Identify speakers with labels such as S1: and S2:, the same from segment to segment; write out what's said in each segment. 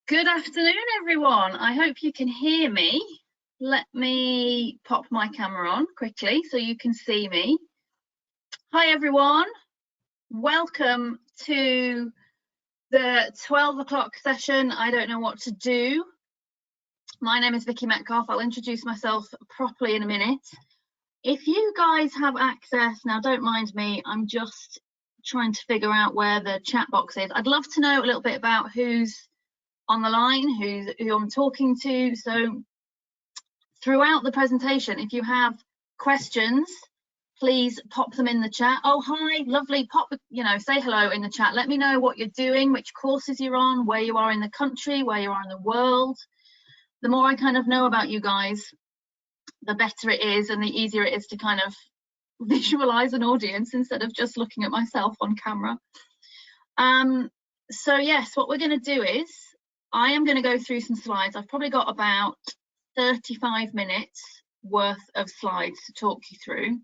S1: Good afternoon, everyone. I hope you can hear me. Let me pop my camera on quickly so you can see me. Hi, everyone. Welcome to the 12 o'clock session. I don't know what to do. My name is Vicky Metcalf. I'll introduce myself properly in a minute. If you guys have access, now don't mind me, I'm just trying to figure out where the chat box is. I'd love to know a little bit about who's on the line, who I'm talking to. So throughout the presentation, if you have questions, please pop them in the chat. Oh, hi, lovely, pop, say hello in the chat. Let me know what you're doing, which courses you're on, where you are in the country, where you are in the world. The more I kind of know about you guys, the better it is and the easier it is to kind of visualize an audience instead of just looking at myself on camera. So yes, what we're going to do is I am going to go through some slides. I've probably got about 35 minutes worth of slides to talk you through.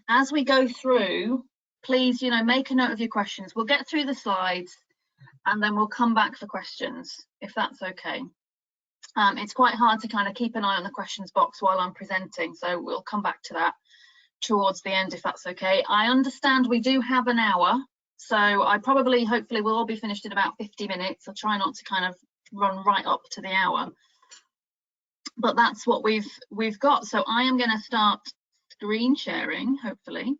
S1: As we go through, please, make a note of your questions. We'll get through the slides and then we'll come back for questions, if that's okay. It's quite hard to kind of keep an eye on the questions box while I'm presenting, so we'll come back to that towards the end, if that's okay. I understand we do have an hour, so hopefully we'll all be finished in about 50 minutes. I'll try not to kind of run right up to the hour, but that's what we've got. So I am going to start screen sharing, hopefully.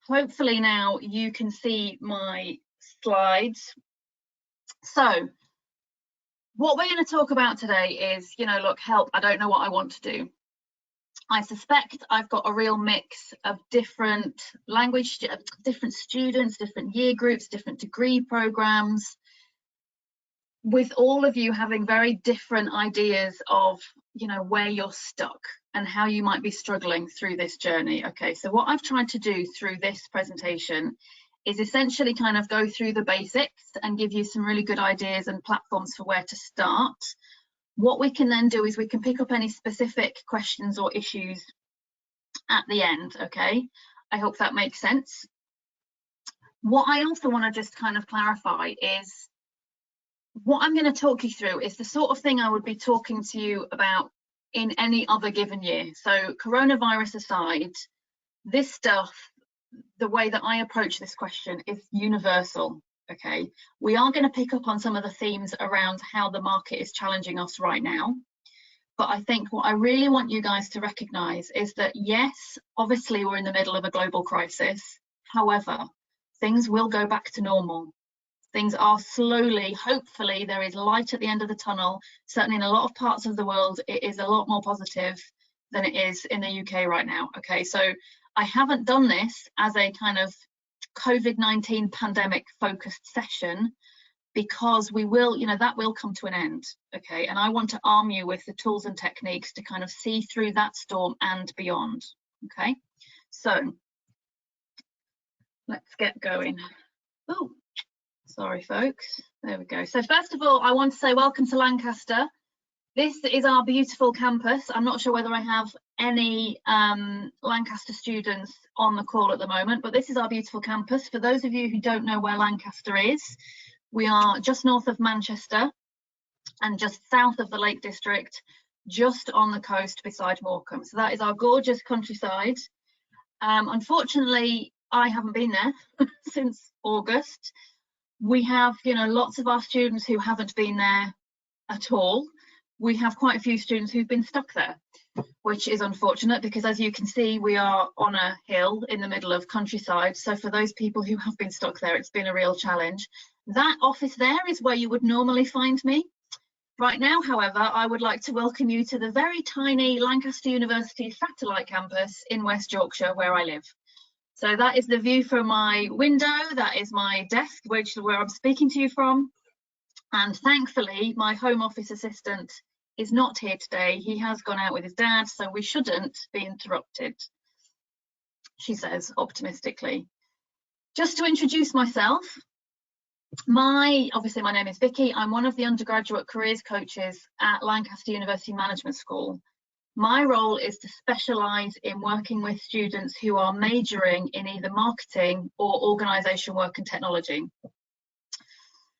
S1: Hopefully now you can see my slides. So what we're going to talk about today is, look, help, I don't know what I want to do. I suspect I've got a real mix of different different students, different year groups, different degree programs, with all of you having very different ideas of, where you're stuck and how you might be struggling through this journey. Okay, so what I've tried to do through this presentation is essentially kind of go through the basics and give you some really good ideas and platforms for where to start. What we can then do is we can pick up any specific questions or issues at the end, okay? I hope that makes sense. What I also want to just kind of clarify is what I'm going to talk you through is the sort of thing I would be talking to you about in any other given year. So coronavirus aside, this stuff, the way that I approach this question is universal. Okay, we are going to pick up on some of the themes around how the market is challenging us right now. But I think what I really want you guys to recognize is that, yes, obviously we're in the middle of a global crisis. However, things will go back to normal. Things are slowly, hopefully there is light at the end of the tunnel. Certainly in a lot of parts of the world, it is a lot more positive than it is in the UK right now. Okay, so I haven't done this as a kind of COVID-19 pandemic focused session because we will, that will come to an end, okay? And I want to arm you with the tools and techniques to kind of see through that storm and beyond, okay? So let's get going. Oh, sorry, folks. There we go. So first of all, I want to say welcome to Lancaster. This is our beautiful campus. I'm not sure whether I have any Lancaster students on the call at the moment, but this is our beautiful campus. For those of you who don't know where Lancaster is, we are just north of Manchester and just south of the Lake District, just on the coast beside Morecambe. So that is our gorgeous countryside. Unfortunately, I haven't been there since August. We have, lots of our students who haven't been there at all. We have quite a few students who've been stuck there, which is unfortunate because, as you can see, we are on a hill in the middle of countryside. So for those people who have been stuck there, it's been a real challenge. That office there is where you would normally find me. Right now, however, I would like to welcome you to the very tiny Lancaster University satellite campus in West Yorkshire, where I live. So that is the view from my window. That is my desk, where I'm speaking to you from. And thankfully, my home office assistant is not here today. He has gone out with his dad, so we shouldn't be interrupted, she says optimistically. Just to introduce myself, obviously my name is Vicky. I'm one of the undergraduate careers coaches at Lancaster University Management School. My role is to specialise in working with students who are majoring in either marketing or organisation work and technology.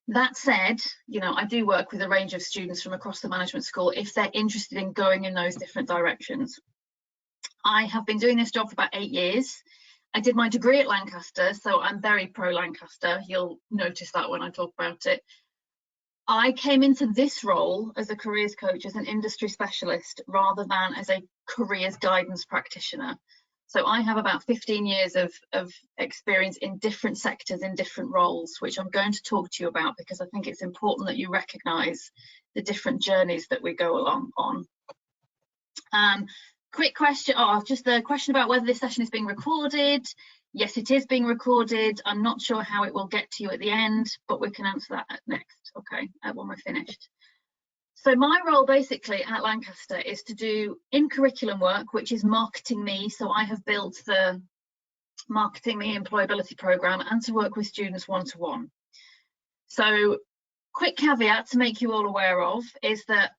S1: That said, I do work with a range of students from across the management school if they're interested in going in those different directions. I have been doing this job for about 8 years. I did my degree at Lancaster, so I'm very pro Lancaster. You'll notice that when I talk about it. I came into this role as a careers coach, as an industry specialist, rather than as a careers guidance practitioner. So I have about 15 years of experience in different sectors, in different roles, which I'm going to talk to you about because I think it's important that you recognise the different journeys that we go along on. Quick question, just the question about whether this session is being recorded. Yes, it is being recorded. I'm not sure how it will get to you at the end, but we can answer that next, okay, when we're finished. So my role basically at Lancaster is to do in-curriculum work, which is marketing me. So I have built the marketing me employability program and to work with students one-to-one. So quick caveat to make you all aware of is that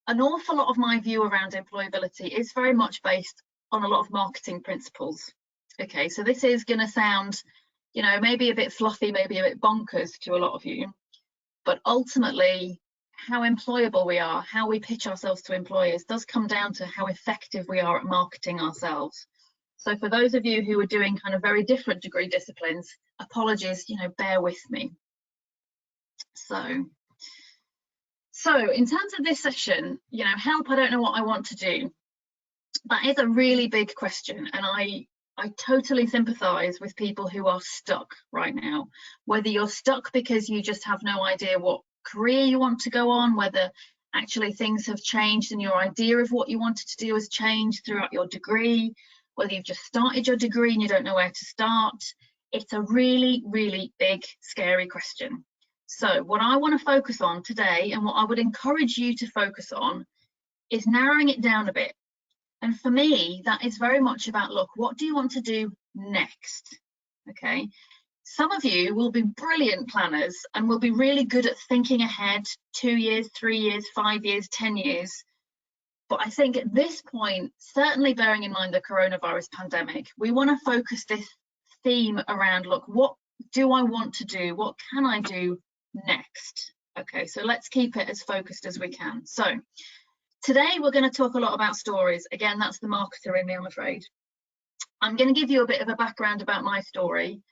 S1: an awful lot of my view around employability is very much based on a lot of marketing principles. Okay, so this is going to sound, maybe a bit fluffy, maybe a bit bonkers to a lot of you, but ultimately how employable we are, how we pitch ourselves to employers does come down to how effective we are at marketing ourselves. So for those of you who are doing kind of very different degree disciplines, apologies, bear with me. So in terms of this session, help, I don't know what I want to do. That is a really big question, and I totally sympathise with people who are stuck right now. Whether you're stuck because you just have no idea what career you want to go on, whether actually things have changed and your idea of what you wanted to do has changed throughout your degree, whether you've just started your degree and you don't know where to start. It's a really, really big, scary question. So what I want to focus on today, and what I would encourage you to focus on, is narrowing it down a bit. And for me, that is very much about, look, what do you want to do next? Okay. Some of you will be brilliant planners and will be really good at thinking ahead 2 years, 3 years, 5 years, 10 years. But I think at this point, certainly bearing in mind the coronavirus pandemic, we want to focus this theme around, look, what do I want to do? What can I do next? Okay, so let's keep it as focused as we can. So today we're going to talk a lot about stories. Again, that's the marketer in me, I'm afraid. I'm going to give you a bit of a background about my story,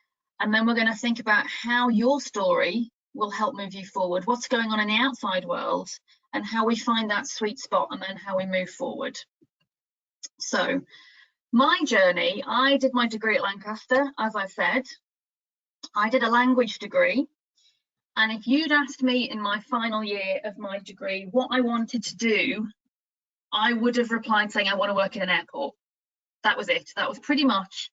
S1: and then we're going to think about how your story will help move you forward, what's going on in the outside world, and how we find that sweet spot, and then how we move forward. So my journey, I did my degree at Lancaster, as I said. I did a language degree. And if you'd asked me in my final year of my degree what I wanted to do, I would have replied saying I want to work in an airport. That was it. That was pretty much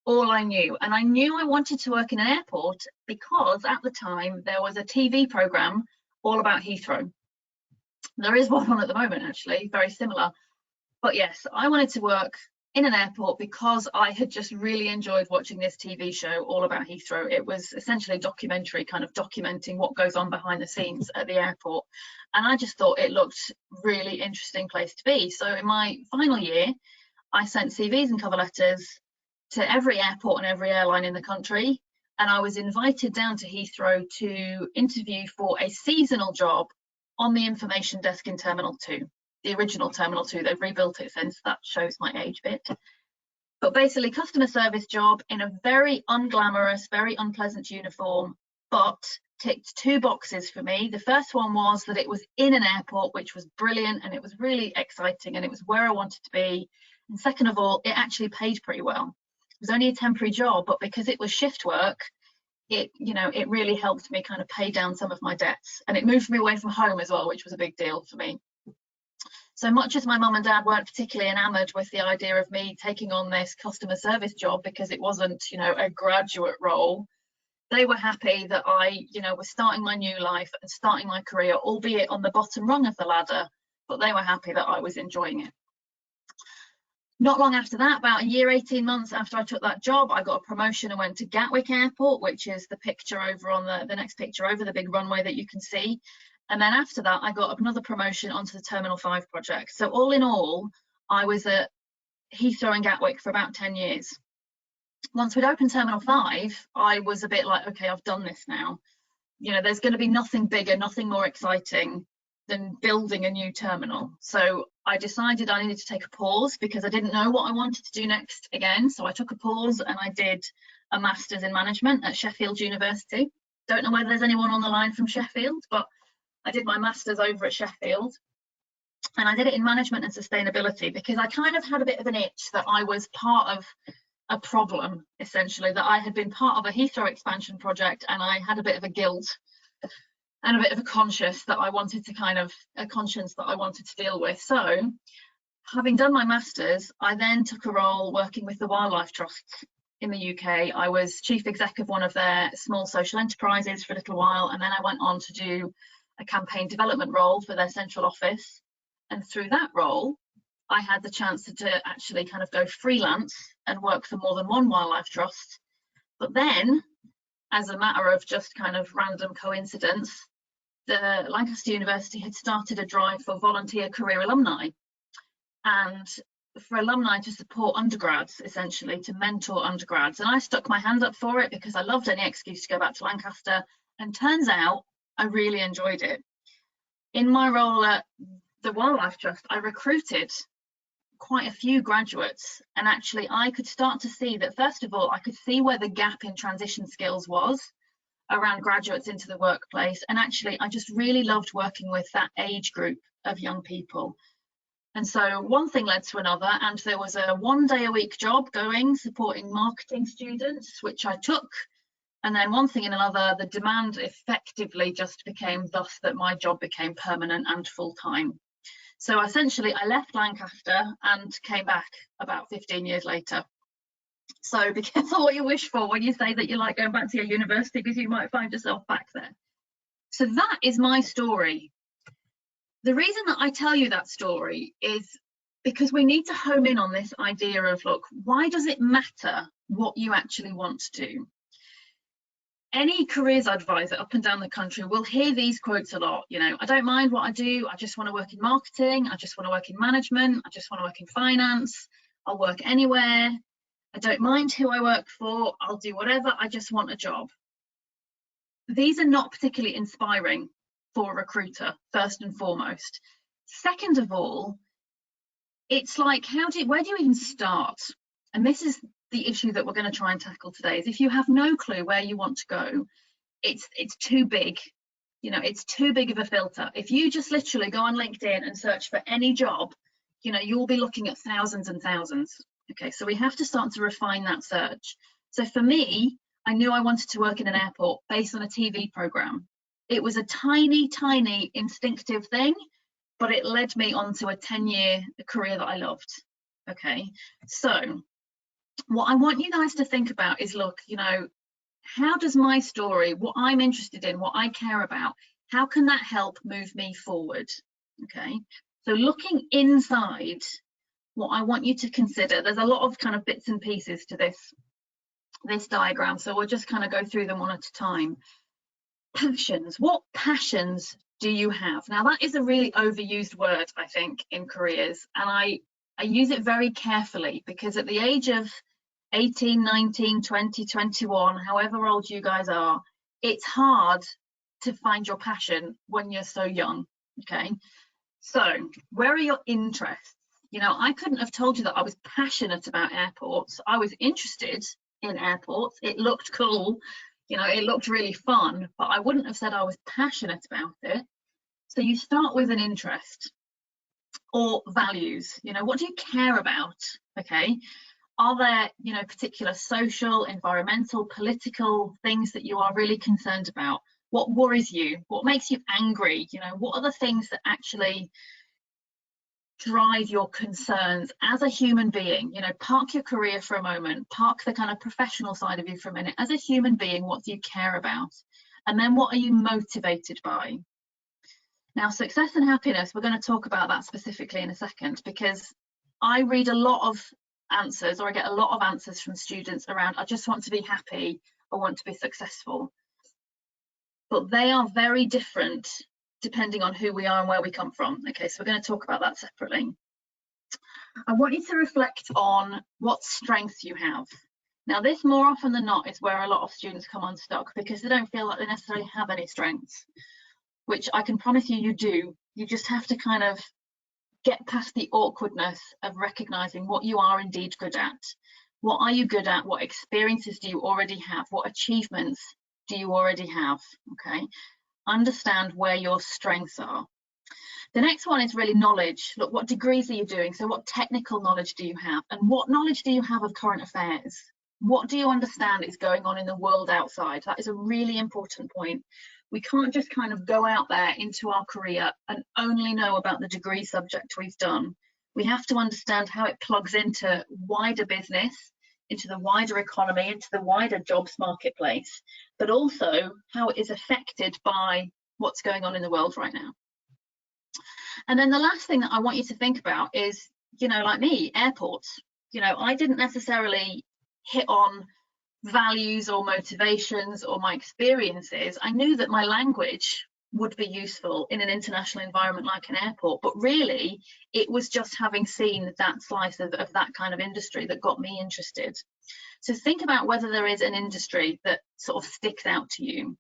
S1: all I knew. And I knew I wanted to work in an airport because at the time there was a TV programme all about Heathrow. There is one on at the moment, actually, very similar. But yes, I wanted to work in an airport because I had just really enjoyed watching this TV show all about Heathrow. It was essentially a documentary, kind of documenting what goes on behind the scenes at the airport. And I just thought it looked really interesting place to be. So in my final year, I sent CVs and cover letters to every airport and every airline in the country. And I was invited down to Heathrow to interview for a seasonal job on the information desk in Terminal 2. The original Terminal 2, they've rebuilt it since, that shows my age bit. But basically customer service job in a very unglamorous, very unpleasant uniform, but ticked 2 boxes for me. The first one was that it was in an airport, which was brilliant, and it was really exciting, and it was where I wanted to be. And second of all, it actually paid pretty well. It was only a temporary job, but because it was shift work, it really helped me kind of pay down some of my debts, and it moved me away from home as well, which was a big deal for me. So much as my mum and dad weren't particularly enamoured with the idea of me taking on this customer service job because it wasn't, a graduate role, they were happy that I, was starting my new life and starting my career, albeit on the bottom rung of the ladder, but they were happy that I was enjoying it. Not long after that, about a year, 18 months after I took that job, I got a promotion and went to Gatwick Airport, which is the picture over on the next picture over, the big runway that you can see. And then after that, I got another promotion onto the Terminal 5 project. So all in all, I was at Heathrow and Gatwick for about 10 years. Once we'd opened Terminal 5, I was a bit like, okay, I've done this now. You know, there's going to be nothing bigger, nothing more exciting than building a new terminal. So I decided I needed to take a pause because I didn't know what I wanted to do next again. So I took a pause and I did a master's in management at Sheffield University. Don't know whether there's anyone on the line from Sheffield, but I did my master's over at Sheffield, and I did it in management and sustainability because I kind of had a bit of an itch that I was part of a problem, essentially, that I had been part of a Heathrow expansion project, and I had a bit of a guilt and a bit of a conscience that I wanted to deal with. So having done my master's, I then took a role working with the wildlife trusts in the UK. I was chief exec of one of their small social enterprises for a little while, and then I went on to do a campaign development role for their central office. And through that role, I had the chance to actually kind of go freelance and work for more than one wildlife trust. But then, as a matter of just kind of random coincidence, the Lancaster University had started a drive for volunteer career alumni, and for alumni to support undergrads, essentially to mentor undergrads. And I stuck my hand up for it because I loved any excuse to go back to Lancaster, and turns out I really enjoyed it. In my role at the Wildlife Trust, I recruited quite a few graduates, and actually I could start to see that, first of all, I could see where the gap in transition skills was around graduates into the workplace, and actually I just really loved working with that age group of young people. And so one thing led to another, and there was a 1 day a week job going supporting marketing students, which I took. And then one thing and another, the demand effectively just became thus that my job became permanent and full-time. So essentially I left Lancaster and came back about 15 years later. So be careful what you wish for when you say that you like going back to your university, because you might find yourself back there. So that is my story. The reason that I tell you that story is because we need to home in on this idea of, look, why does it matter what you actually want to do? Any careers advisor up and down the country will hear these quotes a lot. You know, I don't mind what I do. I just want to work in marketing. I just want to work in management. I just want to work in finance. I'll work anywhere. I don't mind who I work for. I'll do whatever. I just want a job. These are not particularly inspiring for a recruiter, first and foremost. Second of all, it's like, where do you even start? And this is the issue that we're going to try and tackle today, is if you have no clue where you want to go, it's too big. You know, it's too big of a filter. If you just literally go on LinkedIn and search for any job, you know, you'll be looking at thousands and thousands. Okay, so we have to start to refine that search. So for me, I knew I wanted to work in an airport based on a TV program. It was a tiny, tiny instinctive thing, but it led me onto a 10-year career that I loved. Okay, so what I want you guys to think about is, look, you know, how does my story, what I'm interested in, what I care about, how can that help move me forward? Okay, so looking inside, what I want you to consider, there's a lot of kind of bits and pieces to this diagram, so we'll just kind of go through them one at a time. Passions. What passions do you have? Now, that is a really overused word, I think, in careers, and I use it very carefully, because at the age of 18, 19, 20, 21, however old you guys are, it's hard to find your passion when you're so young. Okay, so where are your interests? You know, I couldn't have told you that I was passionate about airports. I was interested in airports. It looked cool, you know, it looked really fun, but I wouldn't have said I was passionate about it. So you start with an interest or values. You know, what do you care about? Okay, are there, you know, particular social, environmental, political things that you are really concerned about? What worries you? What makes you angry? You know, what are the things that actually drive your concerns as a human being? You know, park your career for a moment, park the kind of professional side of you for a minute. As a human being, what do you care about? And then what are you motivated by? Now, success and happiness, we're going to talk about that specifically in a second, because I read a lot of answers, or I get a lot of answers from students around, I just want to be happy, I want to be successful. But they are very different depending on who we are and where we come from. Okay, so we're going to talk about that separately. I want you to reflect on what strengths you have. Now, this more often than not is where a lot of students come unstuck, because they don't feel like they necessarily have any strengths, which I can promise you, you do. You just have to kind of get past the awkwardness of recognizing what you are indeed good at. What are you good at? What experiences do you already have? What achievements do you already have? Okay, understand where your strengths are. The next one is really knowledge. Look, what degrees are you doing? So what technical knowledge do you have? And what knowledge do you have of current affairs? What do you understand is going on in the world outside? That is a really important point. We can't just kind of go out there into our career and only know about the degree subject we've done. We have to understand how it plugs into wider business, into the wider economy, into the wider jobs marketplace, but also how it is affected by what's going on in the world right now. And then the last thing that I want you to think about is, you know, like me, airports. You know, I didn't necessarily hit on values or motivations or my experiences. I knew that my language would be useful in an international environment like an airport, but really it was just having seen that slice of that kind of industry that got me interested. So think about whether there is an industry that sort of sticks out to you,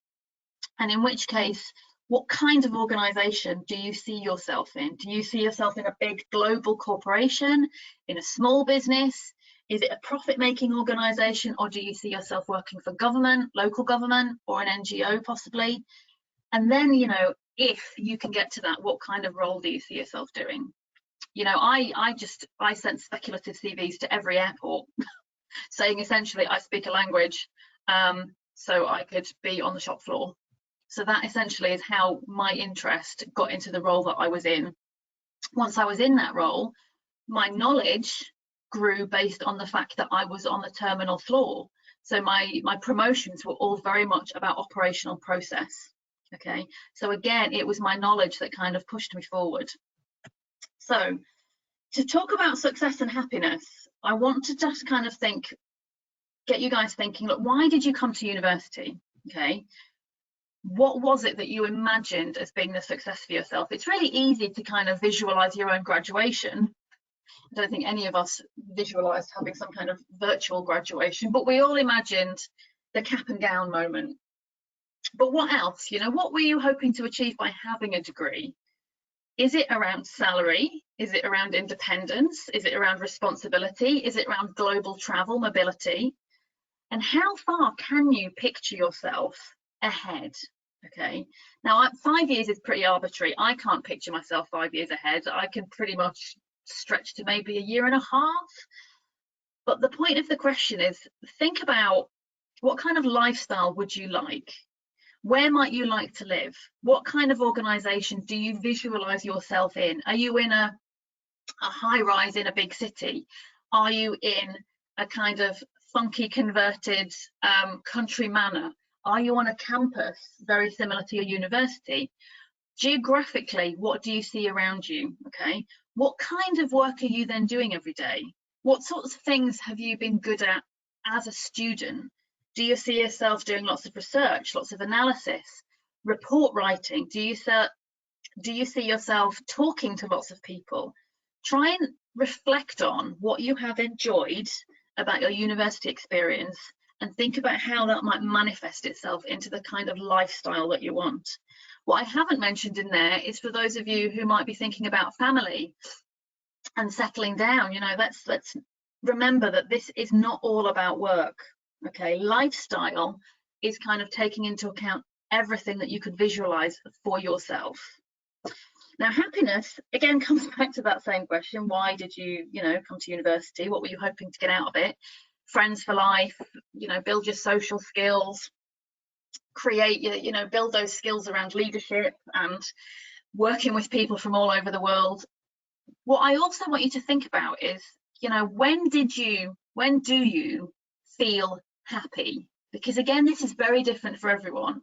S1: and in which case, what kind of organization do you see yourself in? Do you see yourself in a big global corporation, in a small business? Is it a profit-making organization, or do you see yourself working for government, local government, or an NGO possibly? And then, you know, if you can get to that, what kind of role do you see yourself doing? You know, I sent speculative CVs to every airport saying essentially I speak a language, so I could be on the shop floor. So that essentially is how my interest got into the role that I was in. Once I was in that role, my knowledge grew based on the fact that I was on the terminal floor. So my promotions were all very much about operational process. Okay, so again, it was my knowledge that kind of pushed me forward. So to talk about success and happiness, I want to just kind of get you guys thinking, look, why did you come to university? Okay, what was it that you imagined as being the success for yourself? It's really easy to kind of visualize your own graduation. I don't think any of us visualized having some kind of virtual graduation, but we all imagined the cap and gown moment. But what else? You know, what were you hoping to achieve by having a degree? Is it around salary? Is it around independence? Is it around responsibility? Is it around global travel, mobility? And how far can you picture yourself ahead? Okay, now 5 years is pretty arbitrary. I can't picture myself 5 years ahead. I can pretty much stretch to maybe a year and a half. But the point of the question is, think about what kind of lifestyle would you like? Where might you like to live? What kind of organization do you visualize yourself in? Are you in a high rise in a big city? Are you in a kind of funky converted country manor? Are you on a campus very similar to your university? Geographically, what do you see around you? Okay, what kind of work are you then doing every day? What sorts of things have you been good at as a student? Do you see yourself doing lots of research, lots of analysis, report writing? Do you see yourself talking to lots of people? Try and reflect on what you have enjoyed about your university experience and think about how that might manifest itself into the kind of lifestyle that you want. What I haven't mentioned in there is for those of you who might be thinking about family and settling down, you know, let's remember that this is not all about work. Okay, lifestyle is kind of taking into account everything that you could visualize for yourself. Now, happiness again comes back to that same question. Why did you, come to university? What were you hoping to get out of it? Friends for life, build your social skills, create your, build those skills around leadership and working with people from all over the world. What I also want you to think about is, when do you feel happy? Because again, this is very different for everyone.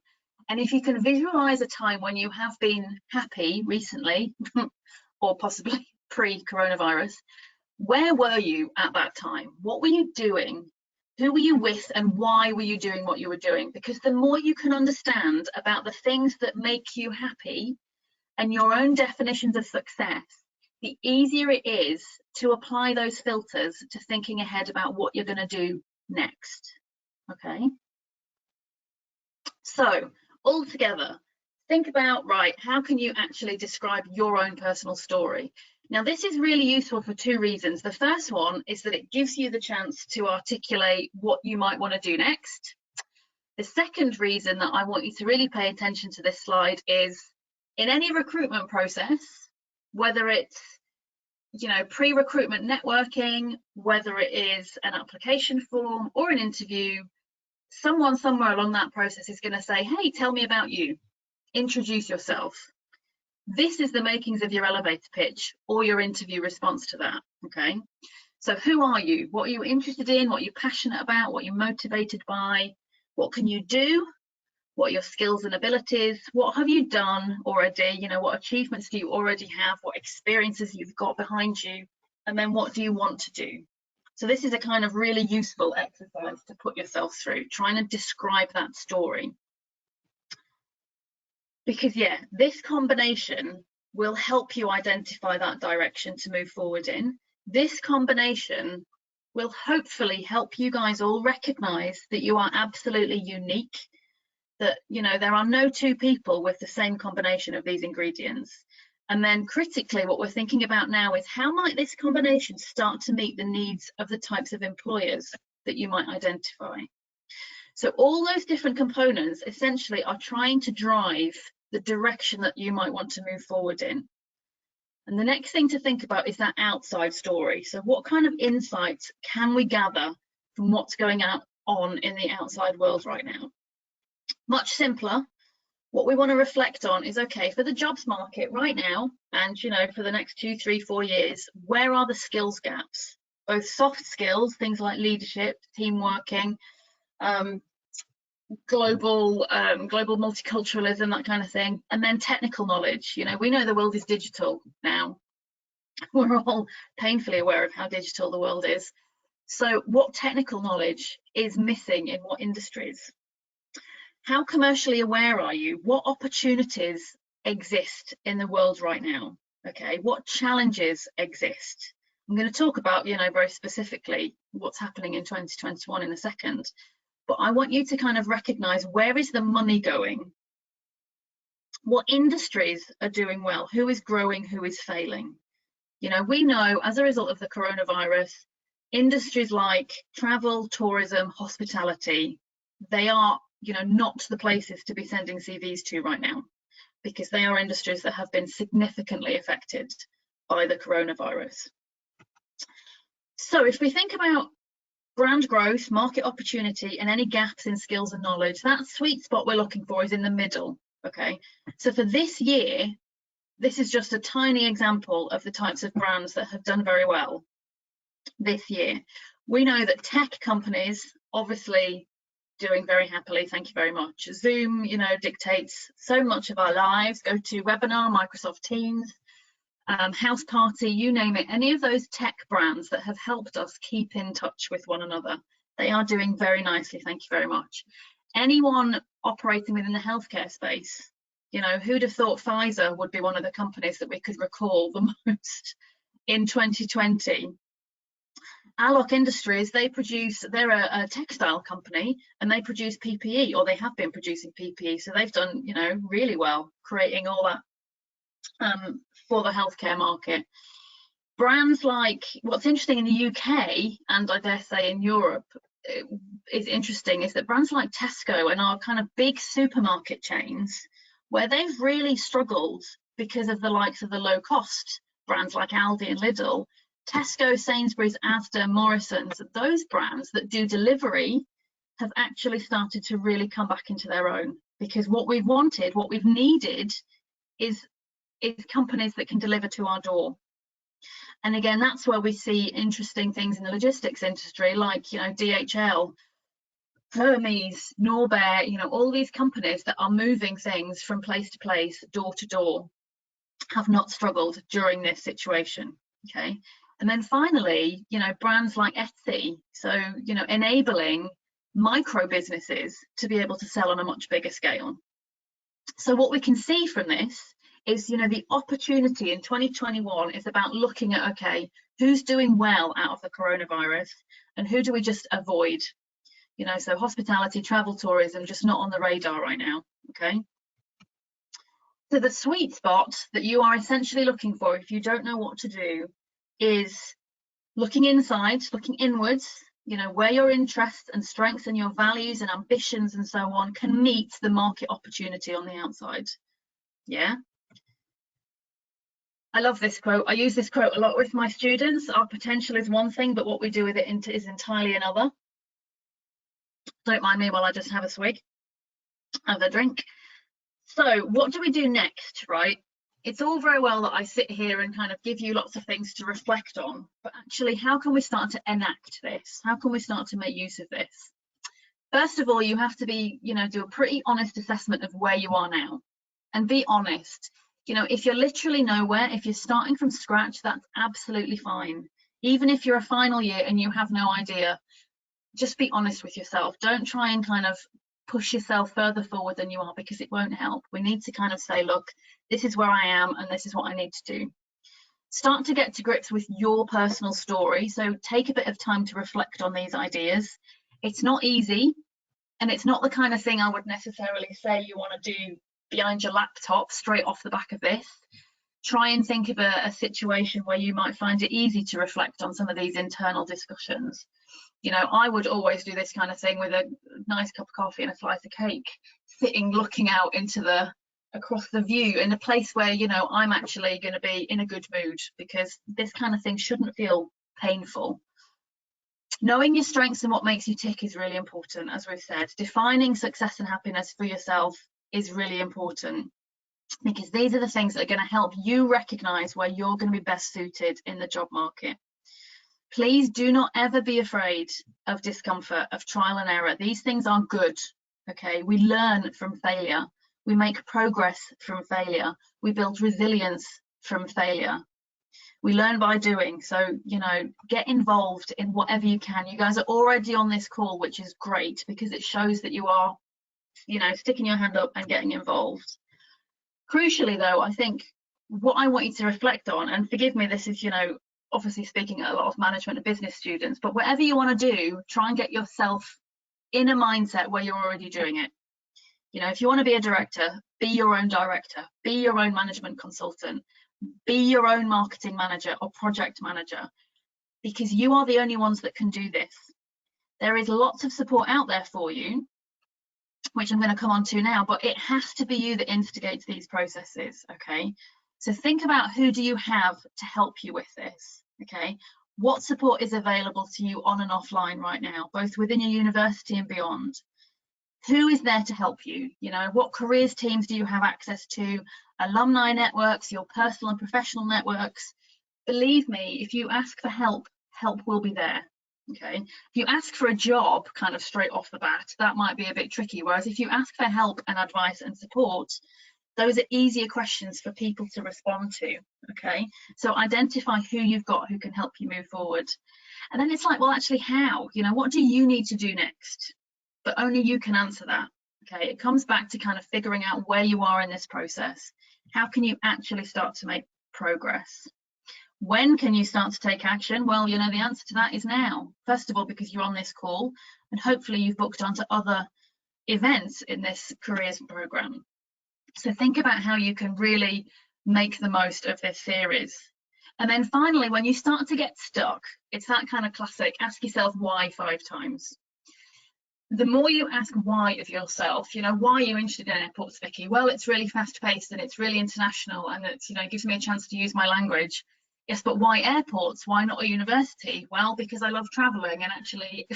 S1: And if you can visualize a time when you have been happy recently, or possibly pre-coronavirus, where were you at that time? What were you doing? Who were you with, and why were you doing what you were doing? Because the more you can understand about the things that make you happy and your own definitions of success, the easier it is to apply those filters to thinking ahead about what you're going to do next. Okay, so all together, think about, right, how can you actually describe your own personal story? Now, this is really useful for two reasons. The first one is that it gives you the chance to articulate what you might want to do next. The second reason that I want you to really pay attention to this slide is in any recruitment process, whether it's, you know, pre-recruitment networking, whether it is an application form or an interview, someone somewhere along that process is going to say, hey, tell me about you, introduce yourself. This is the makings of your elevator pitch or your interview response to that. Okay, so who are you? What are you interested in? What are you passionate about? What you're motivated by? What can you do? What are your skills and abilities? What have you done already? You know, what achievements do you already have? What experiences you've got behind you? And then what do you want to do? So this is a kind of really useful exercise to put yourself through, trying to describe that story. Because yeah, this combination will help you identify that direction to move forward in. This combination will hopefully help you guys all recognize that you are absolutely unique, that, you know, there are no two people with the same combination of these ingredients. And then critically, what we're thinking about now is how might this combination start to meet the needs of the types of employers that you might identify. So all those different components essentially are trying to drive the direction that you might want to move forward in. And the next thing to think about is that outside story. So what kind of insights can we gather from what's going on in the outside world right now? Much simpler. What we want to reflect on is, okay, for the jobs market right now, and, you know, for the next 2, 3, 4 years, where are the skills gaps? Both soft skills, things like leadership, team working, global multiculturalism, that kind of thing, and then technical knowledge. You know, we know the world is digital now. We're all painfully aware of how digital the world is. So what technical knowledge is missing in what industries? How commercially aware are you? What opportunities exist in the world right now? Okay, what challenges exist? I'm going to talk about, you know, very specifically what's happening in 2021 in a second. But I want you to kind of recognize, where is the money going? What industries are doing well? Who is growing? Who is failing? You know, we know as a result of the coronavirus, industries like travel, tourism, hospitality, they are, you know, not the places to be sending CVs to right now, because they are industries that have been significantly affected by the coronavirus. So if we think about brand growth, market opportunity, and any gaps in skills and knowledge, that sweet spot we're looking for is in the middle. Okay, so for this year, this is just a tiny example of the types of brands that have done very well this year. We know that tech companies, obviously doing very happily, thank you very much. Zoom, you know, dictates so much of our lives. Go to webinar, Microsoft Teams, House Party, you name it. Any of those tech brands that have helped us keep in touch with one another, they are doing very nicely, thank you very much. Anyone operating within the healthcare space, you know, who'd have thought Pfizer would be one of the companies that we could recall the most in 2020? Alloc Industries, they're a textile company, and they produce PPE, or they have been producing PPE, so they've done, you know, really well creating all that for the healthcare market. Brands like, what's interesting in the UK, and I dare say in Europe, is interesting, is that brands like Tesco and our kind of big supermarket chains, where they've really struggled because of the likes of the low cost brands like Aldi and Lidl, Tesco, Sainsbury's, Asda, Morrison's, those brands that do delivery have actually started to really come back into their own, because what we've wanted, what we've needed is companies that can deliver to our door. And again, that's where we see interesting things in the logistics industry, like, you know, DHL, Hermes, Norbert, you know, all these companies that are moving things from place to place, door to door, have not struggled during this situation. Okay. And then finally, you know, brands like Etsy, so, you know, enabling micro businesses to be able to sell on a much bigger scale. So what we can see from this is, you know, the opportunity in 2021 is about looking at, okay, Who's doing well out of the coronavirus, and who do we just avoid? You know, so hospitality, travel, tourism, just not on the radar right now, okay? So the sweet spot that you are essentially looking for if you don't know what to do is looking inside, looking inwards, you know, where your interests and strengths and your values and ambitions and so on can meet the market opportunity on the outside. Yeah. I love this quote. I use this quote a lot with my students. Our potential is one thing, but what we do with it is entirely another. Don't mind me while I just have a swig of a drink. So what do we do next, right? It's all very well that I sit here and kind of give you lots of things to reflect on, but actually, how can we start to enact this? How can we start to make use of this? First of all, you have to be, you know, do a pretty honest assessment of where you are now, and be honest. You know, if you're literally nowhere, if you're starting from scratch, that's absolutely fine. Even if you're a final year and you have no idea, just be honest with yourself. Don't try and kind of push yourself further forward than you are, because it won't help. We need to kind of say, look, this is where I am and this is what I need to do. Start to get to grips with your personal story. So take a bit of time to reflect on these ideas. It's not easy, and it's not the kind of thing I would necessarily say you want to do behind your laptop straight off the back of this. Try and think of a situation where you might find it easy to reflect on some of these internal discussions. You know, I would always do this kind of thing with a nice cup of coffee and a slice of cake, sitting looking out into across the view in a place where, you know, I'm actually going to be in a good mood, because this kind of thing shouldn't feel painful. Knowing your strengths and what makes you tick is really important, as we've said. Defining success and happiness for yourself is really important, because these are the things that are going to help you recognize where you're going to be best suited in the job market. Please do not ever be afraid of discomfort, of trial and error. These things are good, okay? We learn from failure. We make progress from failure. We build resilience from failure. We learn by doing. So, you know, get involved in whatever you can. You guys are already on this call, which is great, because it shows that you are, you know, sticking your hand up and getting involved. Crucially, though, I think what I want you to reflect on, and forgive me, this is, you know, obviously speaking at a lot of management and business students, but whatever you want to do, try and get yourself in a mindset where you're already doing it. You know, if you want to be a director, be your own director, be your own management consultant, be your own marketing manager or project manager, because you are the only ones that can do this. There is lots of support out there for you, which I'm going to come on to now, but it has to be you that instigates these processes, okay? So think about, who do you have to help you with this, okay? What support is available to you on and offline right now, both within your university and beyond? Who is there to help you? You know, what careers teams do you have access to? Alumni networks, your personal and professional networks. Believe me, if you ask for help, help will be there, okay? If you ask for a job kind of straight off the bat, that might be a bit tricky. Whereas if you ask for help and advice and support, those are easier questions for people to respond to, okay? So identify who you've got who can help you move forward. And then it's like, well, actually, how? You know, what do you need to do next? But only you can answer that, okay? It comes back to kind of figuring out where you are in this process. How can you actually start to make progress? When can you start to take action? Well, you know, the answer to that is now. First of all, because you're on this call, and hopefully you've booked onto other events in this careers program. So think about how you can really make the most of this series. And then finally, when you start to get stuck, it's that kind of classic, ask yourself why 5 times. The more you ask why of yourself, you know, why are you interested in airports, Vicky? Well, it's really fast paced and it's really international, and it's, you know, it gives me a chance to use my language. Yes, but why airports? Why not a university? Well, because I love traveling, and actually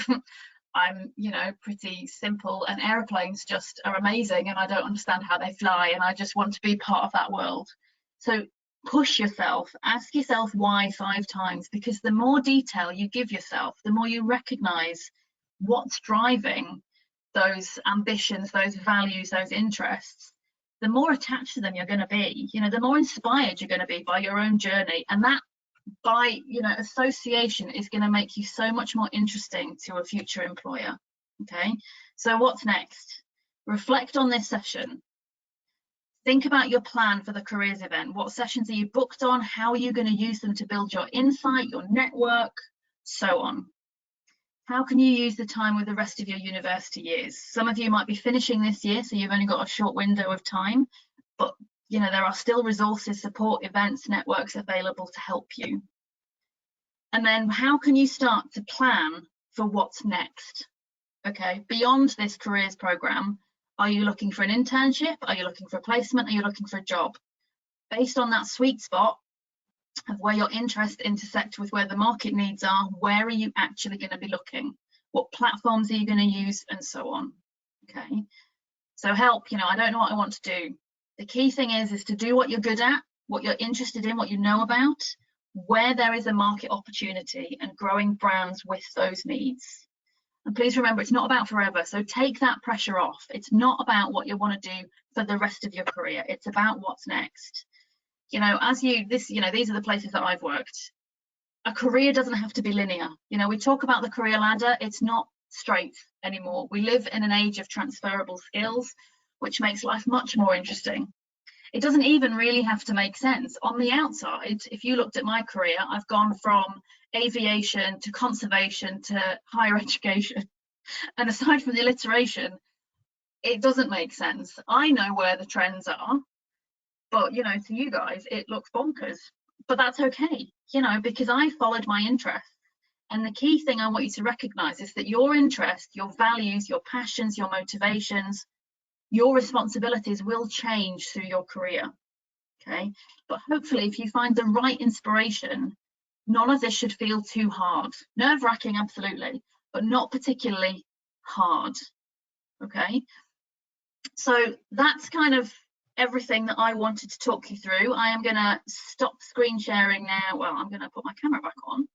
S1: I'm, you know, pretty simple, and airplanes just are amazing, and I don't understand how they fly, and I just want to be part of that world. So push yourself, ask yourself why 5 times, because the more detail you give yourself, the more you recognize what's driving those ambitions, those values, those interests, the more attached to them you're going to be. You know, the more inspired you're going to be by your own journey, and that, by, you know, association, is going to make you so much more interesting to a future employer. Okay, so what's next? Reflect on this session. Think about your plan for the careers event. What sessions are you booked on? How are you going to use them to build your insight, your network, so on? How can you use the time with the rest of your university years? Some of you might be finishing this year, so you've only got a short window of time, but you know, there are still resources, support, events, networks available to help you. And then how can you start to plan for what's next? Okay, beyond this careers program, are you looking for an internship? Are you looking for a placement? Are you looking for a job? Based on that sweet spot of where your interests intersect with where the market needs are, where are you actually going to be looking? What platforms are you going to use, and so on? Okay, so help, you know, I don't know what I want to do. The key thing is to do what you're good at, what you're interested in, what you know about, where there is a market opportunity, and growing brands with those needs. And please remember, it's not about forever. So take that pressure off. It's not about what you want to do for the rest of your career. It's about what's next. You know, these are the places that I've worked. A career doesn't have to be linear. You know, we talk about the career ladder. It's not straight anymore. We live in an age of transferable skills, which makes life much more interesting. It doesn't even really have to make sense. On the outside, if you looked at my career, I've gone from aviation to conservation to higher education. And aside from the alliteration, it doesn't make sense. I know where the trends are, but you know, to you guys, it looks bonkers. But that's okay, you know, because I followed my interests. And the key thing I want you to recognize is that your interest, your values, your passions, your motivations, your responsibilities will change through your career. Okay, but hopefully if you find the right inspiration, none of this should feel too hard. Nerve-wracking, absolutely, but not particularly hard. Okay, so that's kind of everything that I wanted to talk you through. I am going to stop screen sharing now. Well, I'm going to put my camera back on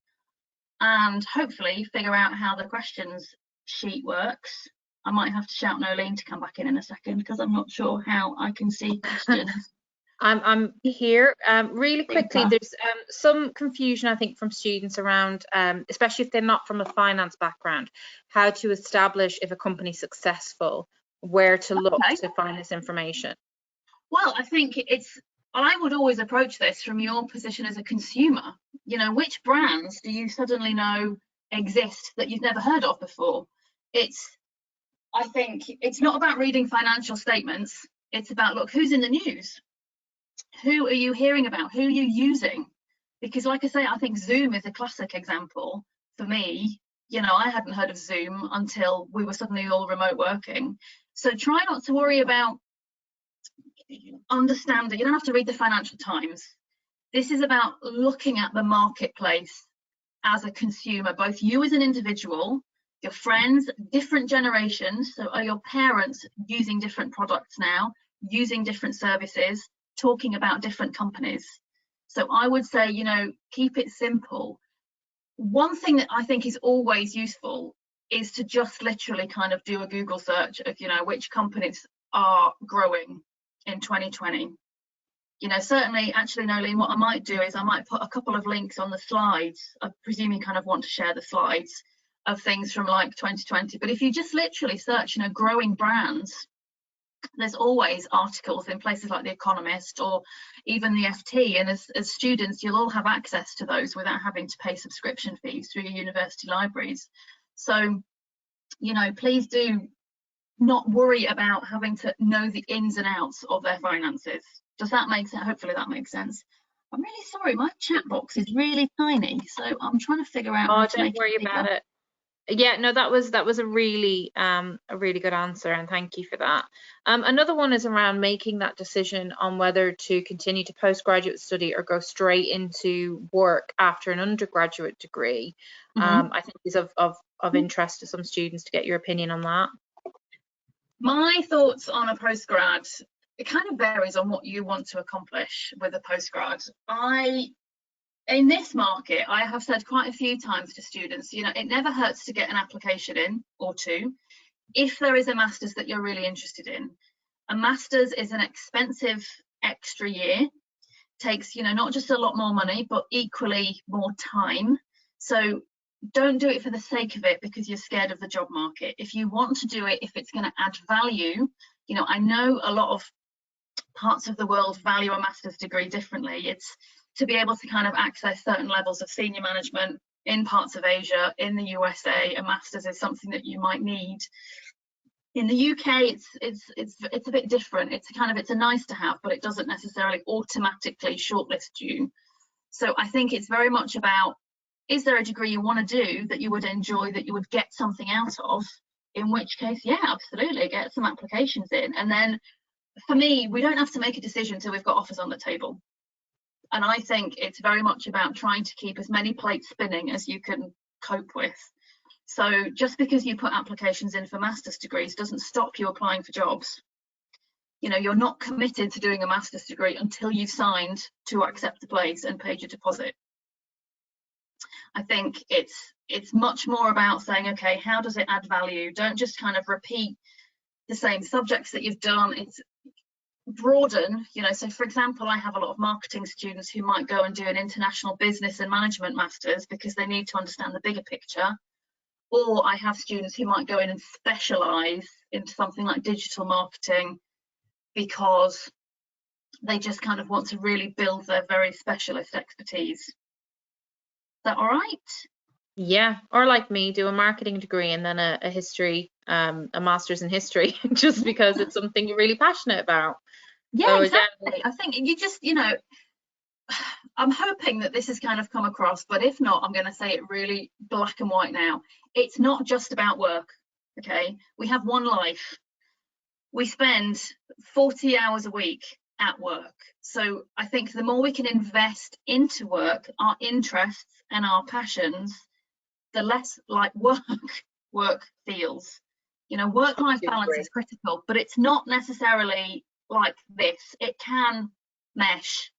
S1: and hopefully figure out how the questions sheet works. I might have to shout Nolene to come back in a second because I'm not sure how I can see questions.
S2: I'm here. Really quickly, there's some confusion, I think, from students around, especially if they're not from a finance background, how to establish if a company's successful, where to look to find this information.
S1: Well, I think I would always approach this from your position as a consumer. You know, which brands do you suddenly know exist that you've never heard of before? I think it's not about reading financial statements. It's about, look, who's in the news? Who are you hearing about? Who are you using? Because like I say, I think Zoom is a classic example for me. You know, I hadn't heard of Zoom until we were suddenly all remote working. So try not to worry about understanding. You don't have to read the Financial Times. This is about looking at the marketplace as a consumer, both you as an individual, your friends, different generations. So are your parents using different products now, using different services, talking about different companies? So I would say, you know, keep it simple. One thing that I think is always useful is to just literally kind of do a Google search of, you know, which companies are growing in 2020. You know, certainly, actually, Nolene, what I might do is I might put a couple of links on the slides. I presume you kind of want to share the slides of things from like 2020. But if you just literally search, you know, growing brands, there's always articles in places like The Economist or even the FT. And as students, you'll all have access to those without having to pay subscription fees through your university libraries. So, you know, please do not worry about having to know the ins and outs of their finances. Does that make sense? Hopefully that makes sense. I'm really sorry, my chat box is really tiny, so I'm trying to figure out how to make it bigger.
S2: Don't worry about it. Yeah, no, that was a really good answer, and thank you for that. Another one is around making that decision on whether to continue to postgraduate study or go straight into work after an undergraduate degree. I think is of interest to some students to get your opinion on that.
S1: My thoughts on a postgrad, it kind of varies on what you want to accomplish with a postgrad. In this market, I have said quite a few times to students, you know, it never hurts to get an application in or two if there is a master's that you're really interested in. A master's is an expensive extra year, takes, you know, not just a lot more money, but equally more time. So don't do it for the sake of it because you're scared of the job market. If you want to do it, if it's going to add value, you know, I know a lot of parts of the world value a master's degree differently. It's to be able to kind of access certain levels of senior management in parts of Asia. In the USA, a master's is something that you might need. In the UK, it's a bit different. It's a nice to have, but it doesn't necessarily automatically shortlist you. So I think it's very much about, is there a degree you want to do that you would enjoy, that you would get something out of? In which case, yeah, absolutely, get some applications in. And then for me, we don't have to make a decision until we've got offers on the table. And I think it's very much about trying to keep as many plates spinning as you can cope with. So just because you put applications in for master's degrees doesn't stop you applying for jobs. You know, you're not committed to doing a master's degree until you've signed to accept the place and paid your deposit. I think it's much more about saying, okay, how does it add value? Don't just kind of repeat the same subjects that you've done. It's broaden, you know. So for example, I have a lot of marketing students who might go and do an international business and management masters because they need to understand the bigger picture. Or I have students who might go in and specialize into something like digital marketing because they just kind of want to really build their very specialist expertise. Is that all right?
S2: Yeah, or like me, do a marketing degree and then a history, a master's in history, just because it's something you're really passionate about.
S1: Yeah,
S2: so
S1: exactly.
S2: Again,
S1: I think you just, you know, I'm hoping that this has kind of come across, but if not, I'm going to say it really black and white now. It's not just about work, okay? We have one life. We spend 40 hours a week at work. So I think the more we can invest into work, our interests and our passions, the less like work feels. You know, work-life balance is critical, but it's not necessarily like this. It can mesh.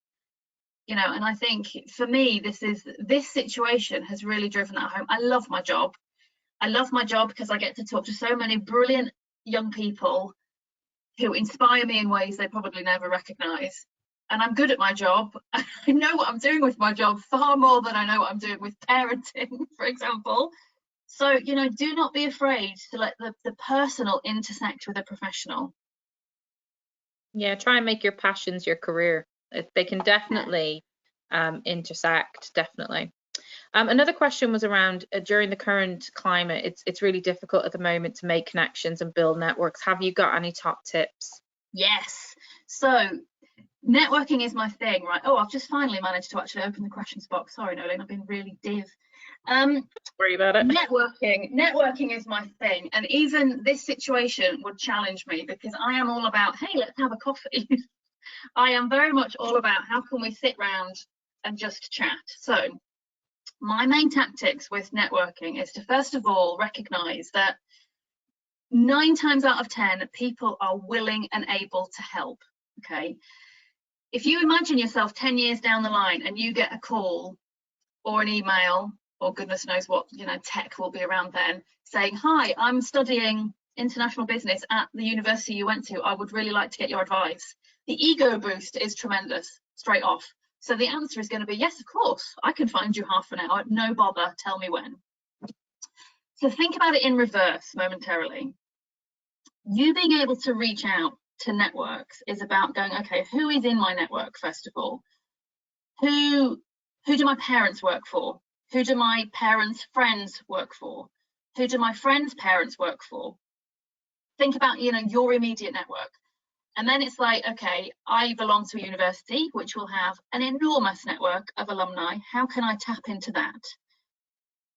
S1: You know, and I think for me, this situation has really driven that home. I love my job. I love my job because I get to talk to so many brilliant young people who inspire me in ways they probably never recognize. And I'm good at my job. I know what I'm doing with my job far more than I know what I'm doing with parenting, for example. So, you know, do not be afraid to let the personal intersect with the professional.
S2: Yeah, try and make your passions your career. They can definitely intersect, definitely. Another question was around during the current climate, it's really difficult at the moment to make connections and build networks. Have you got any top tips?
S1: Yes. So networking is my thing, right? Oh, I've just finally managed to actually open the questions box. Sorry, Nolene, I've been really div.
S2: Worry about it.
S1: Networking is my thing, and even this situation would challenge me because I am all about, hey, let's have a coffee. I am very much all about how can we sit round and just chat. So my main tactics with networking is to first of all recognize that 9 times out of 10 people are willing and able to help. Okay, if you imagine yourself 10 years down the line and you get a call or an email, or goodness knows what, you know, tech will be around then, saying, hi, I'm studying international business at the university you went to. I would really like to get your advice. The ego boost is tremendous straight off. So the answer is going to be, yes, of course, I can find you half an hour, no bother, tell me when. So think about it in reverse momentarily. You being able to reach out to networks is about going, okay, who is in my network, first of all? Who do my parents work for? Who do my parents' friends work for? Who do my friends' parents work for? Think about, you know, your immediate network. And then it's like, okay, I belong to a university which will have an enormous network of alumni. How can I tap into that?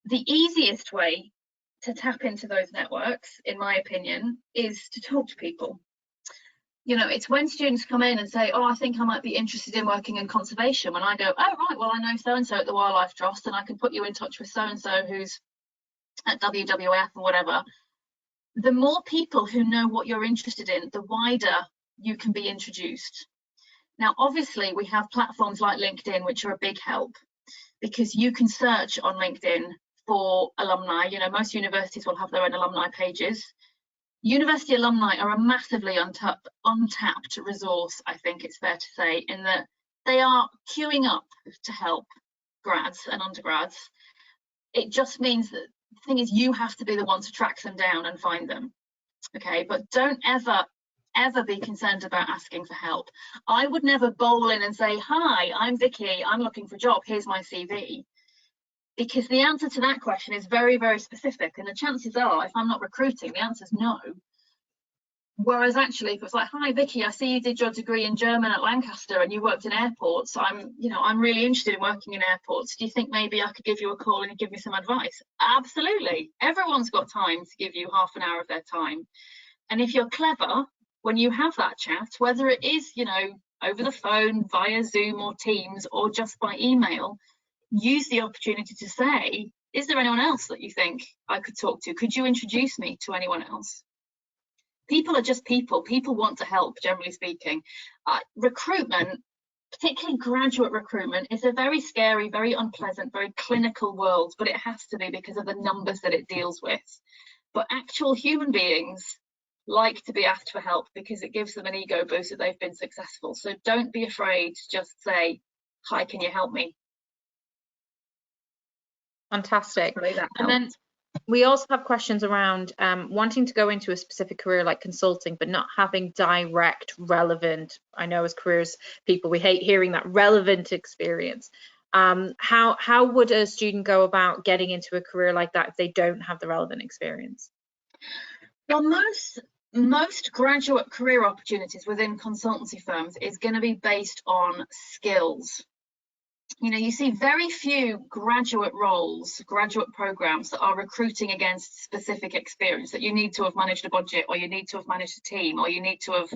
S1: The easiest way to tap into those networks, in my opinion, is to talk to people. You know, it's when students come in and say, oh, I think I might be interested in working in conservation. When I go, oh, right, well, I know so-and-so at the Wildlife Trust and I can put you in touch with so-and-so who's at WWF or whatever. The more people who know what you're interested in, the wider you can be introduced. Now, obviously, we have platforms like LinkedIn, which are a big help because you can search on LinkedIn for alumni. You know, most universities will have their own alumni pages. University alumni are a massively untapped resource, I think it's fair to say, in that they are queuing up to help grads and undergrads. It just means that the thing is you have to be the one to track them down and find them. Okay, but don't ever ever be concerned about asking for help. I would never bowl in and say, hi, I'm Vicky, I'm looking for a job, here's my CV. Because the answer to that question is very, very specific. And the chances are, if I'm not recruiting, the answer is no. Whereas actually, if it's like, hi, Vicky, I see you did your degree in German at Lancaster and you worked in airports. I'm really interested in working in airports. Do you think maybe I could give you a call and give me some advice? Absolutely. Everyone's got time to give you half an hour of their time. And if you're clever, when you have that chat, whether it is, over the phone, via Zoom or Teams, or just by email, use the opportunity to say, is there anyone else that you think I could talk to? Could you introduce me to anyone else? People are just people. People want to help, generally speaking. Recruitment, particularly graduate recruitment, is a very scary, very unpleasant, very clinical world, but it has to be because of the numbers that it deals with. But actual human beings like to be asked for help because it gives them an ego boost that they've been successful. So don't be afraid to just say, hi, can you help me?
S2: Fantastic. And then we also have questions around wanting to go into a specific career like consulting, but not having direct, relevant, I know as careers people, we hate hearing that, relevant experience. How would a student go about getting into a career like that if they don't have the relevant experience?
S1: Well, most graduate career opportunities within consultancy firms is going to be based on skills. You see very few graduate roles, graduate programs that are recruiting against specific experience, that you need to have managed a budget, or you need to have managed a team, or you need to have,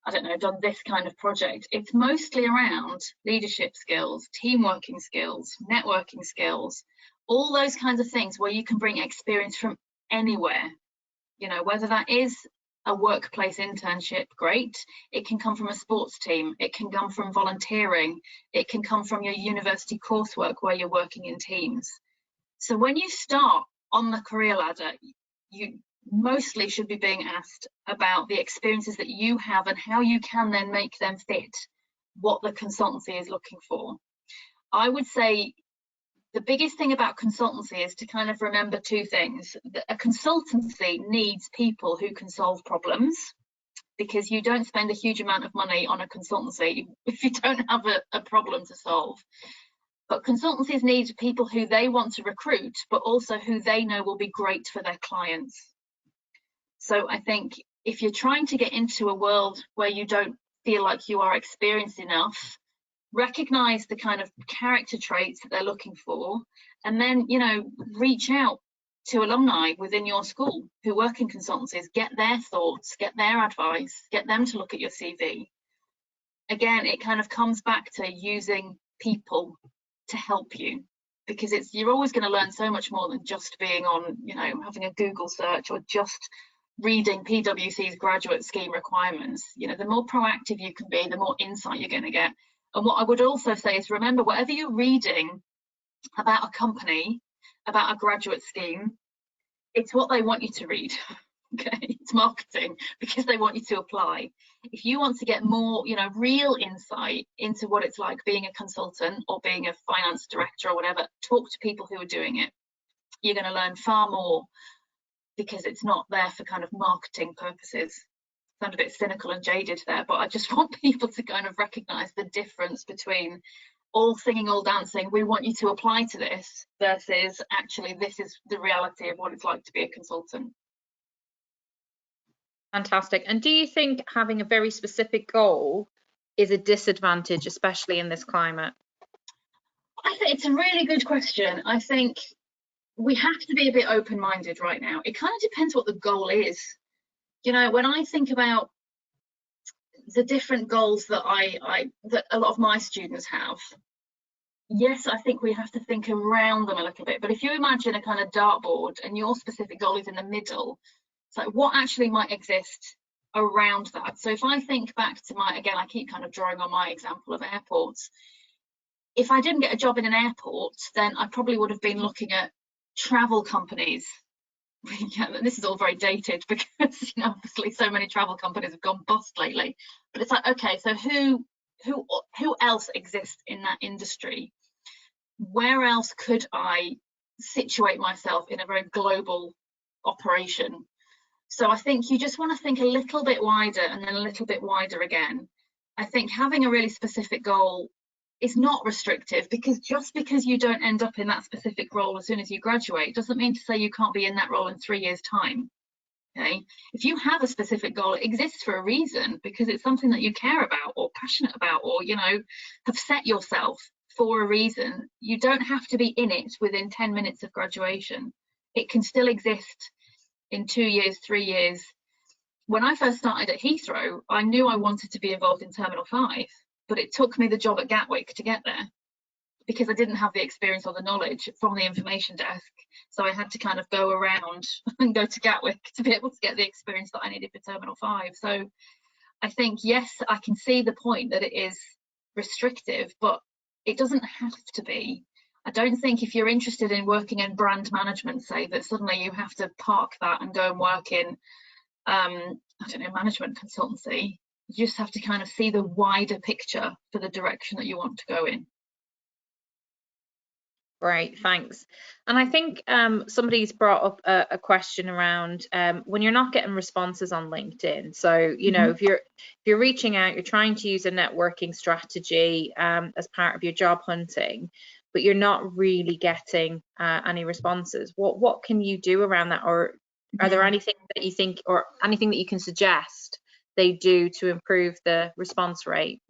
S1: I don't know, done this kind of project. It's mostly around leadership skills, team working skills, networking skills, all those kinds of things where you can bring experience from anywhere. Whether that is a workplace internship, great. It can come from a sports team. It can come from volunteering. It can come from your university coursework where you're working in teams. So when you start on the career ladder, you mostly should be being asked about the experiences that you have and how you can then make them fit what the consultancy is looking for. I would say the biggest thing about consultancy is to kind of remember two things. A consultancy needs people who can solve problems, because you don't spend a huge amount of money on a consultancy if you don't have a problem to solve. But consultancies need people who they want to recruit, but also who they know will be great for their clients. So I think if you're trying to get into a world where you don't feel like you are experienced enough, recognize the kind of character traits that they're looking for, and then reach out to alumni within your school who work in consultancies, get their thoughts, get their advice, get them to look at your CV. Again, it kind of comes back to using people to help you, because you're always going to learn so much more than just being on, having a Google search or just reading PwC's graduate scheme requirements. The more proactive you can be, the more insight you're going to get. And what I would also say is, remember, whatever you're reading about a company, about a graduate scheme, it's what they want you to read. Okay, it's marketing, because they want you to apply. If you want to get more, real insight into what it's like being a consultant or being a finance director or whatever, talk to people who are doing it. You're going to learn far more, because it's not there for kind of marketing purposes. Sound a bit cynical and jaded there, but I just want people to kind of recognize the difference between all singing, all dancing, we want you to apply to this, versus actually this is the reality of what it's like to be a consultant.
S2: Fantastic. And do you think having a very specific goal is a disadvantage, especially in this climate?
S1: I think it's a really good question. I think we have to be a bit open-minded right now. It kind of depends what the goal is. When I think about the different goals that that a lot of my students have, yes, I think we have to think around them a little bit. But if you imagine a kind of dartboard and your specific goal is in the middle, it's like, what actually might exist around that? So if I think back to again, I keep kind of drawing on my example of airports. If I didn't get a job in an airport, then I probably would have been looking at travel companies. Yeah, this is all very dated, because obviously so many travel companies have gone bust lately. But it's like, okay, so who else exists in that industry? Where else could I situate myself in a very global operation? So I think you just want to think a little bit wider and then a little bit wider again. I think having a really specific goal is not restrictive, because just because you don't end up in that specific role as soon as you graduate doesn't mean to say you can't be in that role in 3 years' time. Okay, if you have a specific goal, it exists for a reason, because it's something that you care about or passionate about, or have set yourself for a reason. You don't have to be in it within 10 minutes of graduation. It can still exist in 2 years, 3 years. When I first started at Heathrow, I knew I wanted to be involved in Terminal 5, but it took me the job at Gatwick to get there, because I didn't have the experience or the knowledge from the information desk. So I had to kind of go around and go to Gatwick to be able to get the experience that I needed for Terminal 5. So I think, yes, I can see the point that it is restrictive, but it doesn't have to be. I don't think if you're interested in working in brand management, say, that suddenly you have to park that and go and work in, I don't know, management consultancy. You just have to kind of see the wider picture for the direction that you want to go in.
S2: Great, thanks. And I think somebody's brought up a question around when you're not getting responses on LinkedIn. So, if you're reaching out, you're trying to use a networking strategy as part of your job hunting, but you're not really getting any responses. What can you do around that? Or are there anything that you think, or anything that you can suggest they do to improve the response rate?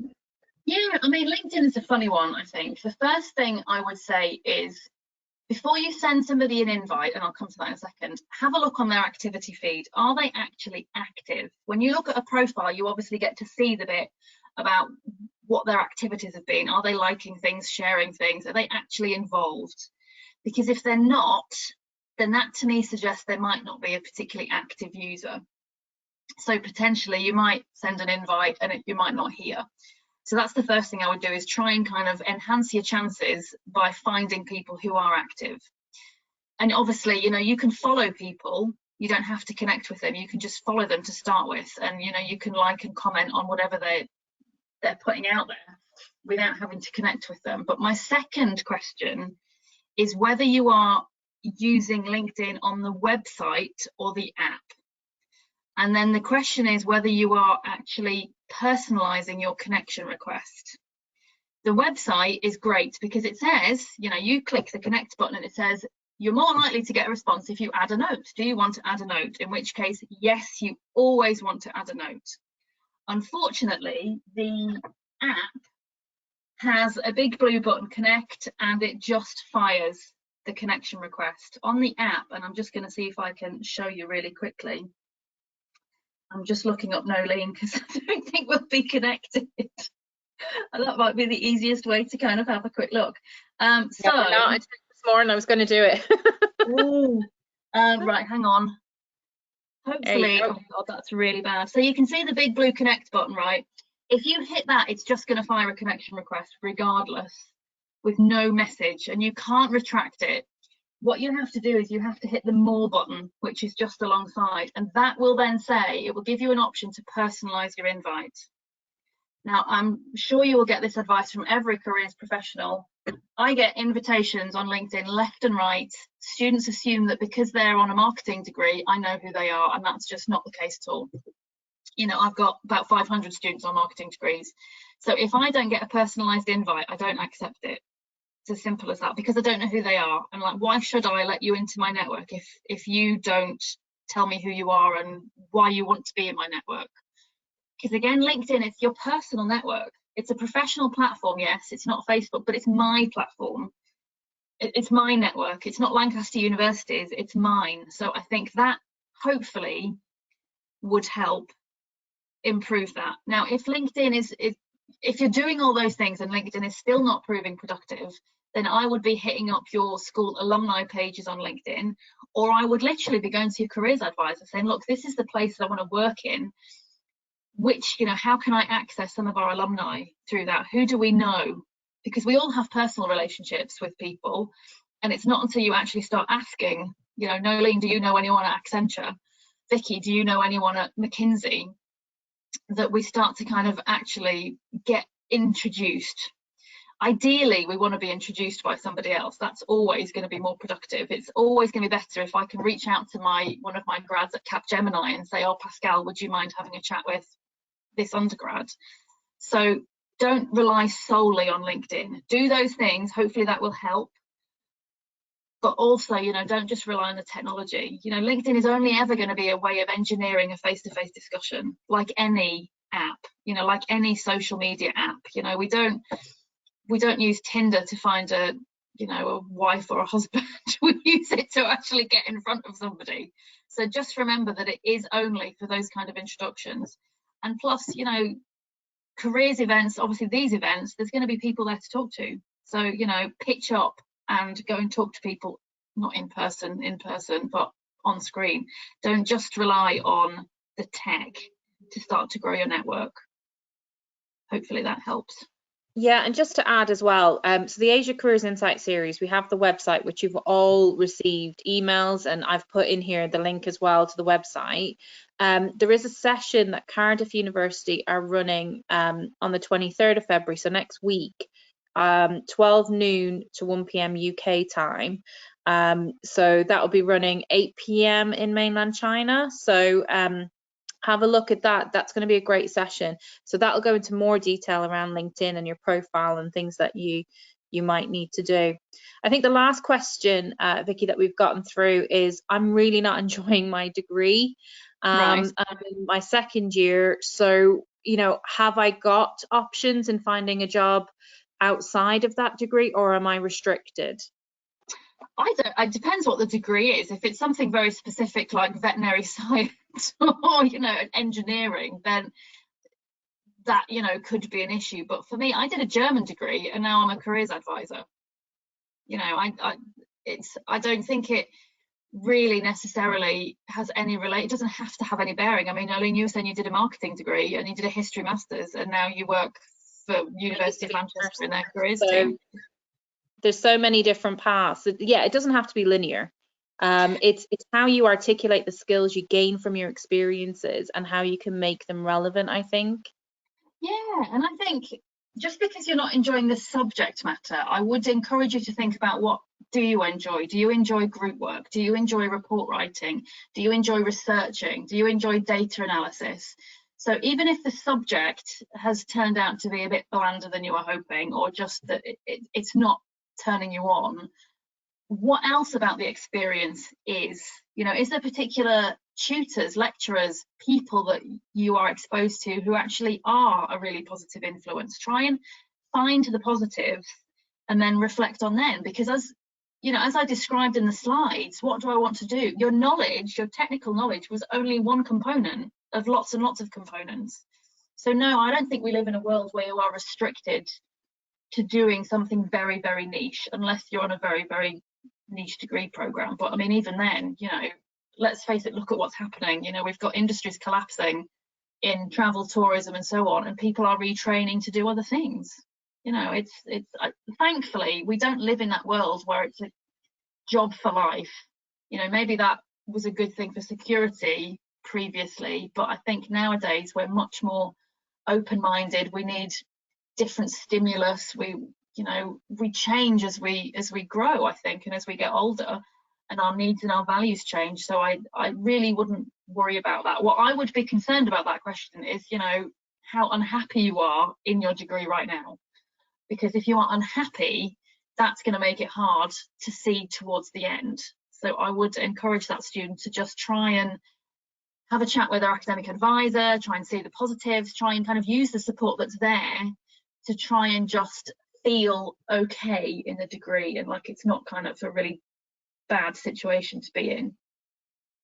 S1: Yeah, I mean, LinkedIn is a funny one, I think. The first thing I would say is, before you send somebody an invite, and I'll come to that in a second, have a look on their activity feed. Are they actually active? When you look at a profile, you obviously get to see the bit about what their activities have been. Are they liking things, sharing things? Are they actually involved? Because if they're not, then that to me suggests they might not be a particularly active user. So potentially you might send an invite and you might not hear. So that's the first thing I would do, is try and kind of enhance your chances by finding people who are active. And obviously, you can follow people. You don't have to connect with them. You can just follow them to start with. And, you can like and comment on whatever they're putting out there without having to connect with them. But my second question is whether you are using LinkedIn on the website or the app. And then the question is whether you are actually personalizing your connection request. The website is great because it says, you click the connect button and it says, you're more likely to get a response if you add a note. Do you want to add a note? In which case, yes, you always want to add a note. Unfortunately, the app has a big blue button, connect, and it just fires the connection request on the app. And I'm just going to see if I can show you really quickly. I'm just looking up Nolene because I don't think we'll be connected. And that might be the easiest way to kind of have a quick look. I checked
S2: this morning, I was going to do it.
S1: Right, hang on. Hopefully, oh God, that's really bad. So you can see the big blue connect button, right? If you hit that, it's just going to fire a connection request regardless, with no message, and you can't retract it. What you have to do is you have to hit the more button, which is just alongside, and that will then say, it will give you an option to personalize your invite. Now, I'm sure you will get this advice from every careers professional. I get invitations on LinkedIn left and right. Students assume that because they're on a marketing degree, I know who they are, and that's just not the case at all. I've got about 500 students on marketing degrees. So if I don't get a personalized invite, I don't accept it. It's as simple as that, because I don't know who they are. And like, why should I let you into my network if you don't tell me who you are and why you want to be in my network? Because again, LinkedIn, it's your personal network. It's a professional platform, yes, it's not Facebook, but it's my platform. It's my network. It's not Lancaster University's, it's mine. So I think that hopefully would help improve that. Now, if LinkedIn if you're doing all those things and LinkedIn is still not proving productive, then I would be hitting up your school alumni pages on LinkedIn, or I would literally be going to your careers advisor saying, look, this is the place that I want to work in. How can I access some of our alumni through that? Who do we know? Because we all have personal relationships with people, and it's not until you actually start asking, Nolene, do you know anyone at Accenture? Vicky, do you know anyone at McKinsey? That we start to kind of actually get introduced. Ideally, we want to be introduced by somebody else. That's always going to be more productive. It's always going to be better if I can reach out to one of my grads at Capgemini and say, oh, Pascal, would you mind having a chat with this undergrad? So don't rely solely on LinkedIn. Do those things. Hopefully that will help. But also, don't just rely on the technology. LinkedIn is only ever going to be a way of engineering a face-to-face discussion, like any app, like any social media app. We don't use Tinder to find a wife or a husband. We use it to actually get in front of somebody. So just remember that it is only for those kind of introductions. And plus, careers events, obviously these events, there's going to be people there to talk to. So, pitch up and go and talk to people, not in person, but on screen. Don't just rely on the tech to start to grow your network. Hopefully that helps.
S2: Yeah, and just to add as well, so the Asia Careers Insight series, we have the website, which you've all received emails, and I've put in here the link as well to the website. There is a session that Cardiff University are running on the 23rd of February, so next week, 12 noon to 1 p.m. UK time. So that will be running 8 p.m. in mainland China. So have a look at that. That's going to be a great session. So that'll go into more detail around LinkedIn and your profile and things that you might need to do. I think the last question, Vicky, that we've gotten through is, I'm really not enjoying my degree.
S1: Right.
S2: I'm in my second year. So, have I got options in finding a job outside of that degree, or am I restricted?
S1: It depends what the degree is. If it's something very specific like veterinary science or engineering, then that could be an issue. But for me, I did a German degree and now I'm a careers advisor. I don't think it really necessarily has any it doesn't have to have any bearing. I mean, Eileen, you were saying you did a marketing degree and you did a history masters and now you work for University of Lancaster in their careers team.
S2: There's so many different paths. Yeah, it doesn't have to be linear. It's how you articulate the skills you gain from your experiences and how you can make them relevant, I think.
S1: Yeah, and I think just because you're not enjoying the subject matter, I would encourage you to think about, what do you enjoy? Do you enjoy group work? Do you enjoy report writing? Do you enjoy researching? Do you enjoy data analysis? So even if the subject has turned out to be a bit blander than you were hoping, or just that it's not turning you on, what else about the experience is there particular tutors, lecturers, people that you are exposed to who actually are a really positive influence? Try and find the positives and then reflect on them, because as I described in the slides, what do I want to do? Your knowledge, your technical knowledge, was only one component of lots and lots of components. So no, I don't think we live in a world where you are restricted to doing something very, very niche, unless you're on a very, very niche degree program. But I mean, even then, let's face it, look at what's happening. We've got industries collapsing in travel, tourism and so on, and people are retraining to do other things. It's thankfully we don't live in that world where it's a job for life. Maybe that was a good thing for security previously, but I think nowadays we're much more open-minded. We need different stimulus. We change as we grow, I think, and as we get older, and our needs and our values change. So I really wouldn't worry about that. What I would be concerned about that question is, how unhappy you are in your degree right now. Because if you are unhappy, that's going to make it hard to see towards the end. So I would encourage that student to just try and have a chat with their academic advisor, try and see the positives, try and kind of use the support that's there to try and just feel okay in the degree, and like it's not kind of a really bad situation to be in.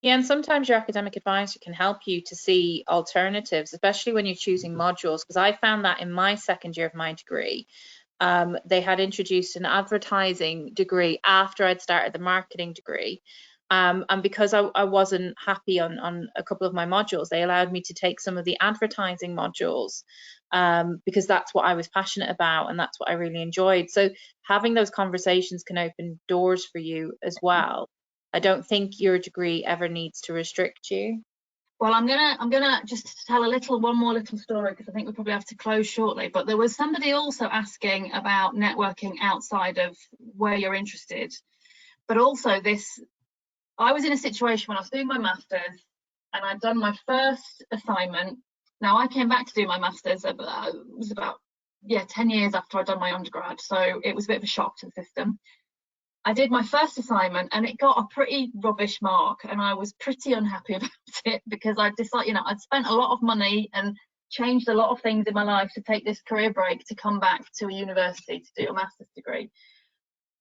S2: Yeah, and sometimes your academic advisor can help you to see alternatives, especially when you're choosing modules, because I found that in my second year of my degree, they had introduced an advertising degree after I'd started the marketing degree. And because I wasn't happy on a couple of my modules, they allowed me to take some of the advertising modules, because that's what I was passionate about and that's what I really enjoyed. So having those conversations can open doors for you as well. I don't think your degree ever needs to restrict you.
S1: Well, I'm gonna just tell one more little story, because I think we probably have to close shortly. But there was somebody also asking about networking outside of where you're interested. But also this, I was in a situation when I was doing my masters, and I'd done my first assignment. Now I came back to do my masters, it was about 10 years after I'd done my undergrad, so it was a bit of a shock to the system. I did my first assignment and it got a pretty rubbish mark, and I was pretty unhappy about it, because I decided, I'd spent a lot of money and changed a lot of things in my life to take this career break to come back to a university to do a master's degree.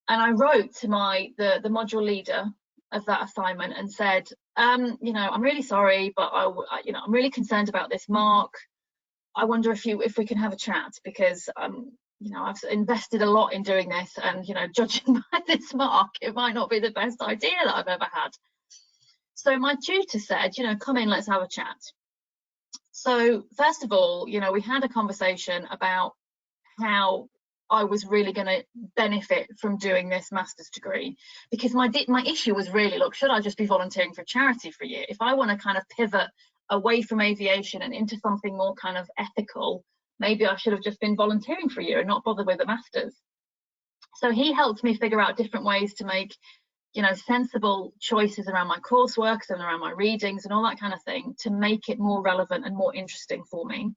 S1: And I wrote to the module leader of that assignment and said, I'm really sorry, but I'm really concerned about this mark. I wonder if we can have a chat, because I've invested a lot in doing this, and judging by this mark, it might not be the best idea that I've ever had. So my tutor said, come in, let's have a chat. So first of all, we had a conversation about how I was really going to benefit from doing this master's degree, because my issue was really, look, should I just be volunteering for a charity for a year? If I want to kind of pivot away from aviation and into something more kind of ethical, maybe I should have just been volunteering for a year and not bothered with the masters. So he helped me figure out different ways to make, sensible choices around my coursework and around my readings and all that kind of thing, to make it more relevant and more interesting for me.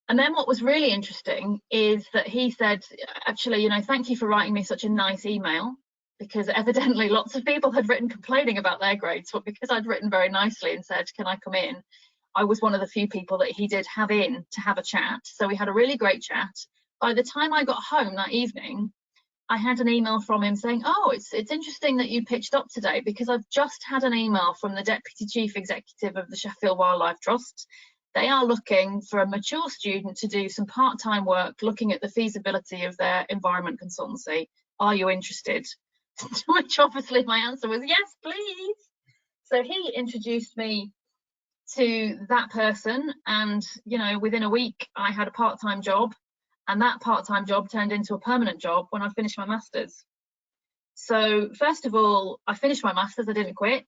S1: And then what was really interesting is that he said, actually, thank you for writing me such a nice email, because evidently lots of people had written complaining about their grades, but because I'd written very nicely and said, can I come in, I was one of the few people that he did have in to have a chat. So we had a really great chat. By the time I got home that evening, I had an email from him saying, oh, it's interesting that you pitched up today, because I've just had an email from the Deputy Chief Executive of the Sheffield Wildlife Trust. They are looking for a mature student to do some part-time work looking at the feasibility of their environment consultancy. Are you interested? To which obviously my answer was, yes, please. So he introduced me to that person, and within a week I had a part-time job, and that part-time job turned into a permanent job when I finished my masters. So first of all, I finished my masters, I didn't quit.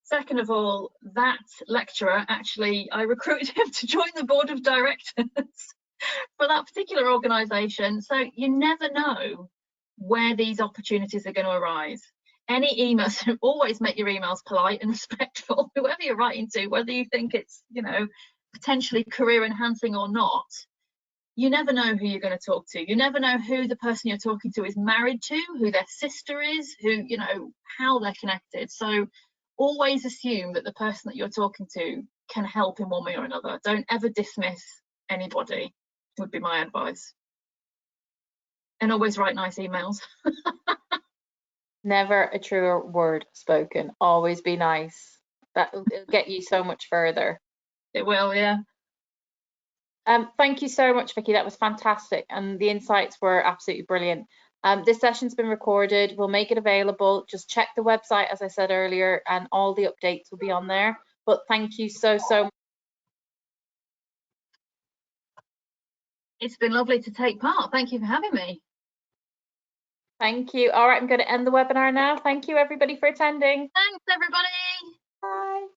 S1: Second of all, that lecturer, actually, I recruited him to join the board of directors for that particular organisation. So you never know where these opportunities are going to arise. Any emails, always make your emails polite and respectful, whoever you're writing to, whether you think it's, potentially career enhancing or not. You never know who you're going to talk to. You never know who the person you're talking to is married to, who their sister is, who, how they're connected. So always assume that the person that you're talking to can help in one way or another. Don't ever dismiss anybody, would be my advice. And always write nice emails.
S2: Never a truer word spoken. Always be nice. That'll get you so much further.
S1: It will, yeah.
S2: Thank you so much, Vicky. That was fantastic, and the insights were absolutely brilliant. This session's been recorded. We'll make it available. Just check the website, as I said earlier, and all the updates will be on there. But thank you so much.
S1: It's been lovely to take part. Thank you for having me.
S2: Thank you. All right, I'm going to end the webinar now. Thank you, everybody, for attending.
S1: Thanks, everybody.
S2: Bye.